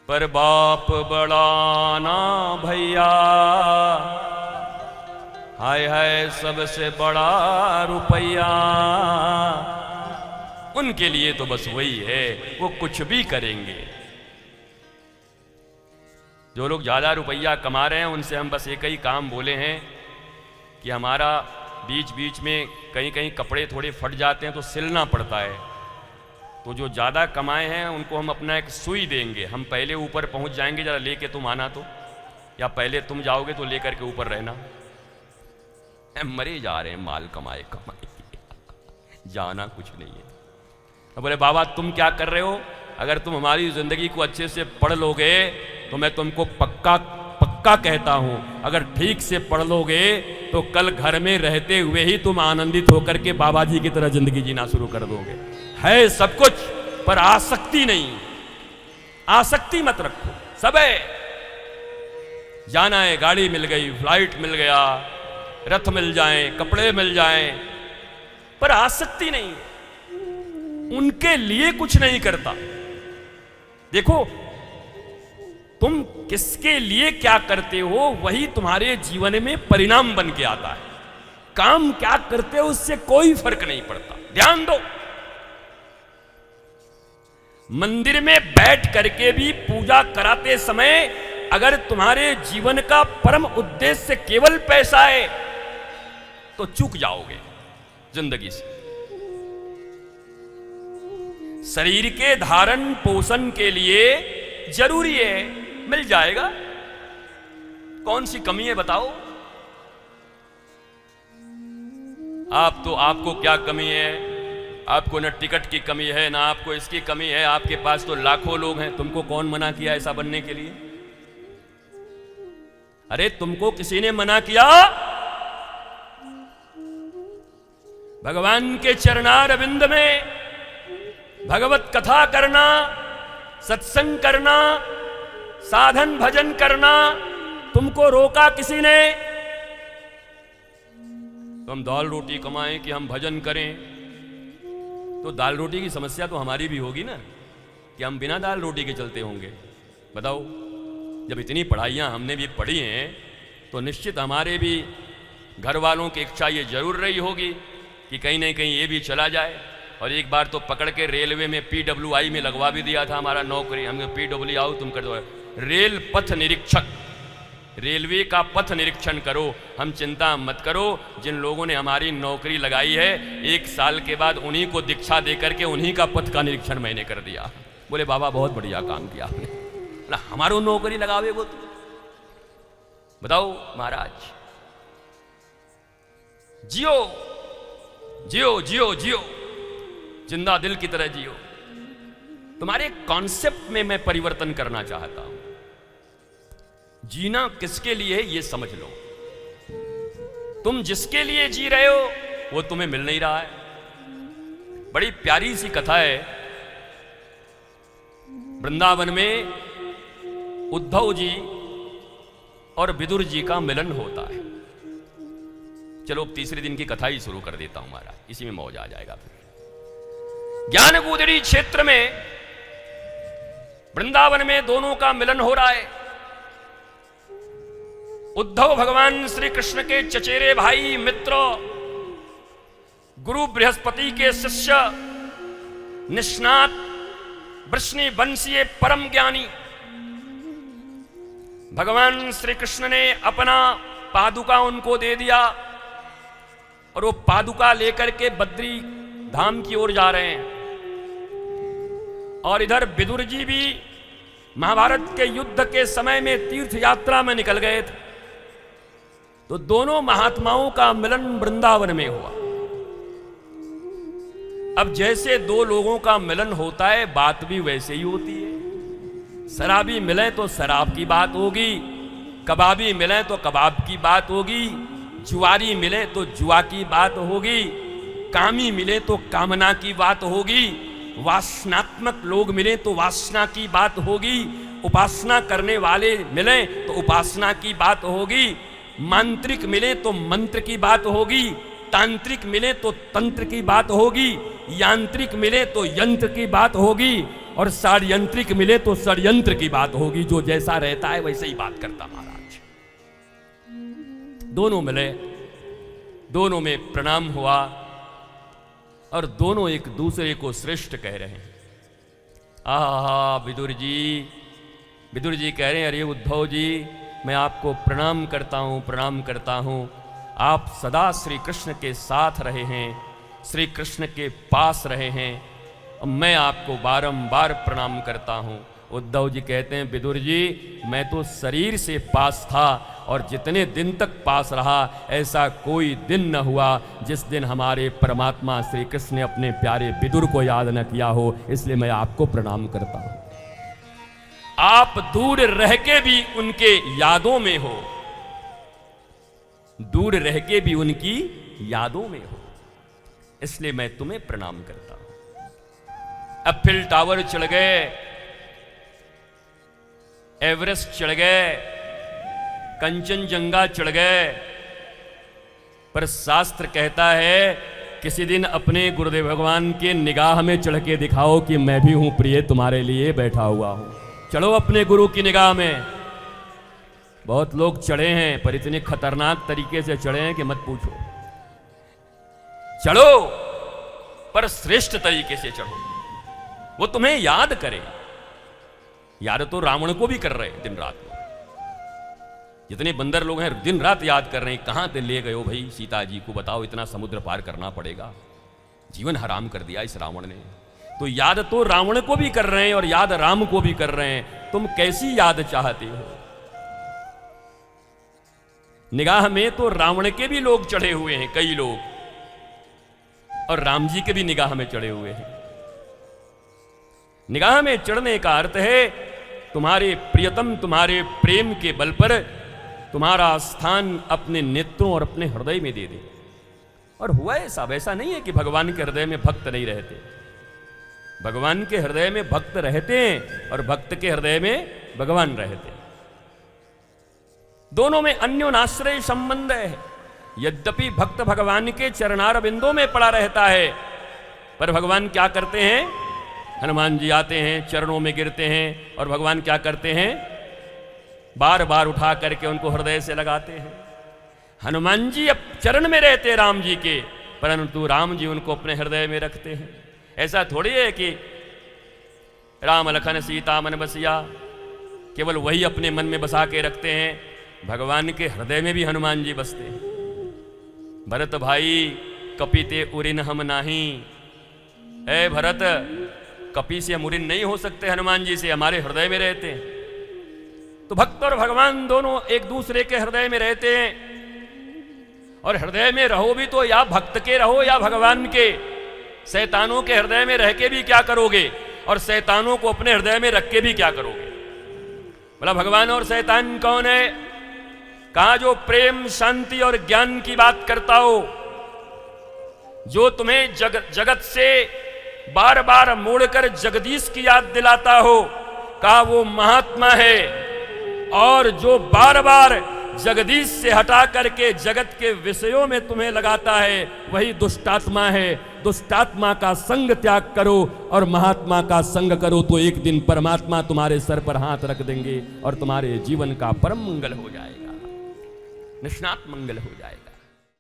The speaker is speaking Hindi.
पर बाप बड़ा ना भैया, हाय हाय सबसे बड़ा रुपया। उनके लिए तो बस वही है, वो कुछ भी करेंगे। जो लोग ज्यादा रुपया कमा रहे हैं उनसे हम बस एक ही काम बोले हैं कि हमारा बीच बीच में कहीं कहीं कपड़े थोड़े फट जाते हैं तो सिलना पड़ता है, तो जो ज़्यादा कमाए हैं उनको हम अपना एक सुई देंगे। हम पहले ऊपर पहुंच जाएंगे, ज़रा लेके तुम आना तो, या पहले तुम जाओगे तो लेकर के ऊपर रहना। मरे जा रहे हैं माल कमाए कमाए, जाना कुछ नहीं है। अब बोले बाबा तुम क्या कर रहे हो, अगर तुम हमारी ज़िंदगी को अच्छे से पढ़ लोगे तो मैं तुमको पक्का पक्का कहता हूं, अगर ठीक से पढ़ लोगे तो कल घर में रहते हुए ही तुम आनंदित होकर के बाबा जी की तरह जिंदगी जीना शुरू कर दोगे। है सब कुछ पर आसक्ति नहीं, आसक्ति मत रखो। सब है, जाना है, गाड़ी मिल गई, फ्लाइट मिल गया, रथ मिल जाए, कपड़े मिल जाए, पर आसक्ति नहीं, उनके लिए कुछ नहीं करता। देखो तुम किसके लिए क्या करते हो वही तुम्हारे जीवन में परिणाम बन के आता है। काम क्या करते हो उससे कोई फर्क नहीं पड़ता। ध्यान दो, मंदिर में बैठ करके भी पूजा कराते समय अगर तुम्हारे जीवन का परम उद्देश्य केवल पैसा है तो चूक जाओगे जिंदगी से। शरीर के धारण पोषण के लिए जरूरी है, मिल जाएगा, कौन सी कमी है बताओ। आपको क्या कमी है, आपको न टिकट की कमी है ना आपको इसकी कमी है, आपके पास तो लाखों लोग हैं, तुमको कौन मना किया ऐसा बनने के लिए? अरे तुमको किसी ने मना किया? भगवान के चरणारविंद में भगवत कथा करना, सत्संग करना, साधन भजन करना तुमको रोका किसी ने? तो हम दाल रोटी कमाएं कि हम भजन करें, तो दाल रोटी की समस्या तो हमारी भी होगी ना, कि हम बिना दाल रोटी के चलते होंगे। बताओ, जब इतनी पढ़ाइयाँ हमने भी पढ़ी हैं तो निश्चित हमारे भी घर वालों की इच्छा ये जरूर रही होगी कि कहीं ना कहीं ये भी चला जाए। और एक बार तो पकड़ के रेलवे में PWI में लगवा भी दिया था हमारा नौकरी। हमने PWI आओ तुम कर दो, रेल पथ निरीक्षक, रेलवे का पथ निरीक्षण करो, हम चिंता मत करो। जिन लोगों ने हमारी नौकरी लगाई है 1 साल के बाद उन्हीं को दीक्षा दे करके उन्हीं का पथ का निरीक्षण मैंने कर दिया। बोले बाबा बहुत बढ़िया काम किया आपने, हमारो नौकरी लगावे वो तो। बताओ महाराज, जियो जियो जियो जियो, जिंदा दिल की तरह जियो। तुम्हारे कॉन्सेप्ट में मैं परिवर्तन करना चाहता हूं। जीना किसके लिए है ये समझ लो। तुम जिसके लिए जी रहे हो वो तुम्हें मिल नहीं रहा है। बड़ी प्यारी सी कथा है, वृंदावन में उद्धव जी और विदुर जी का मिलन होता है। चलो अब तीसरे दिन की कथा ही शुरू कर देता हूं महाराज, इसी में मौज आ जाएगा। फिर ज्ञानगुदरी क्षेत्र में वृंदावन में दोनों का मिलन हो रहा है। उद्धव भगवान श्री कृष्ण के चचेरे भाई मित्र, गुरु बृहस्पति के शिष्य, निष्णात वृष्णि वंशीय परम ज्ञानी। भगवान श्री कृष्ण ने अपना पादुका उनको दे दिया और वो पादुका लेकर के बद्री धाम की ओर जा रहे हैं। और इधर विदुर जी भी महाभारत के युद्ध के समय में तीर्थ यात्रा में निकल गए थे। तो दोनों महात्माओं का मिलन वृंदावन में हुआ। अब जैसे दो लोगों का मिलन होता है बात भी वैसे ही होती है। शराबी मिले तो शराब की बात होगी, कबाबी मिले तो कबाब की बात होगी, जुआरी मिले तो जुआ की बात होगी, कामी मिले तो कामना की बात होगी, वासनात्मक लोग मिले तो वासना की बात होगी, उपासना करने वाले मिले तो उपासना की बात होगी, मांत्रिक मिले तो मंत्र की बात होगी, तांत्रिक मिले तो तंत्र की बात होगी, यांत्रिक मिले तो यंत्र की बात होगी। और षड्यंत्रिक मिले तो षड्यंत्र की बात होगी। जो जैसा रहता है वैसे ही बात करता महाराज। दोनों मिले, दोनों में प्रणाम हुआ और दोनों एक दूसरे को श्रेष्ठ कह रहे हैं। आहा विदुर जी कह रहे हैं, अरे उद्धव जी मैं आपको प्रणाम करता हूं। आप सदा श्री कृष्ण के साथ रहे हैं, श्री कृष्ण के पास रहे हैं, मैं आपको बारंबार प्रणाम करता हूं। उद्धव जी कहते हैं, विदुर जी मैं तो शरीर से पास था और जितने दिन तक पास रहा ऐसा कोई दिन न हुआ जिस दिन हमारे परमात्मा श्री कृष्ण ने अपने प्यारे विदुर को याद न किया हो, इसलिए मैं आपको प्रणाम करता हूं। आप दूर रह के भी उनके यादों में हो, दूर रह के भी उनकी यादों में हो, इसलिए मैं तुम्हें प्रणाम करता हूं। एफिल टावर चढ़ गए, एवरेस्ट चढ़ गए, कंचनजंगा चढ़ गए, पर शास्त्र कहता है किसी दिन अपने गुरुदेव भगवान के निगाह में चढ़ के दिखाओ कि मैं भी हूं प्रिय तुम्हारे लिए बैठा हुआ हूं। चढ़ो अपने गुरु की निगाह में। बहुत लोग चढ़े हैं पर इतने खतरनाक तरीके से चढ़े हैं कि मत पूछो। चढ़ो पर श्रेष्ठ तरीके से चढ़ो, वो तुम्हें याद करे। याद तो रावण को भी कर रहे दिन रात में। जितने बंदर लोग हैं दिन रात याद कर रहे हैं, कहां पे ले गए हो भाई सीता जी को, बताओ इतना समुद्र पार करना पड़ेगा, जीवन हराम कर दिया इस रावण ने। तो याद तो रावण को भी कर रहे हैं और याद राम को भी कर रहे हैं। तुम कैसी याद चाहते हो? निगाह में तो रावण के भी लोग चढ़े हुए हैं, कई लोग, और राम जी के भी निगाह में चढ़े हुए हैं। निगाह में चढ़ने का अर्थ है तुम्हारे प्रियतम तुम्हारे प्रेम के बल पर तुम्हारा स्थान अपने नेत्रों और अपने हृदय में दे दे। और हुआ ऐसा, वैसा नहीं है कि भगवान के हृदय में भक्त नहीं रहते। भगवान के हृदय में भक्त रहते हैं और भक्त के हृदय में भगवान रहते हैं। दोनों में अन्योनाश्रय संबंध है। यद्यपि भक्त भगवान के चरणार बिंदों में पड़ा रहता है, पर भगवान क्या करते हैं? हनुमान जी आते हैं, चरणों में गिरते हैं और भगवान क्या करते हैं? बार बार उठा करके उनको हृदय से लगाते हैं। हनुमान जी अब चरण में रहते राम जी के, परंतु राम जी उनको अपने हृदय में रखते हैं। ऐसा थोड़ी है कि राम लखन सीता मन बसिया केवल वही अपने मन में बसा के रखते हैं। भगवान के हृदय में भी हनुमान जी बसते हैं। भरत भाई कपिते उरिन हम नाही, ऐ भरत कपि से हम उरिन नहीं हो सकते, हनुमान जी से हमारे हृदय में रहते हैं। तो भक्त और भगवान दोनों एक दूसरे के हृदय में रहते हैं। और हृदय में रहो भी तो या भक्त के रहो या भगवान के। शैतानों के हृदय में रह के भी क्या करोगे, और शैतानों को अपने हृदय में रख के भी क्या करोगे? बोला भगवान और शैतान कौन है? कहा जो प्रेम शांति और ज्ञान की बात करता हो, जो तुम्हें जगत से बार बार मोड़कर जगदीश की याद दिलाता हो, कहा वो महात्मा है। और जो बार बार जगदीश से हटा करके जगत के विषयों में तुम्हें लगाता है, वही दुष्टात्मा है। दुष्टात्मा का संग त्याग करो और महात्मा का संग करो, तो एक दिन परमात्मा तुम्हारे सर पर हाथ रख देंगे और तुम्हारे जीवन का परम मंगल हो जाएगा, निष्णात मंगल हो जाएगा।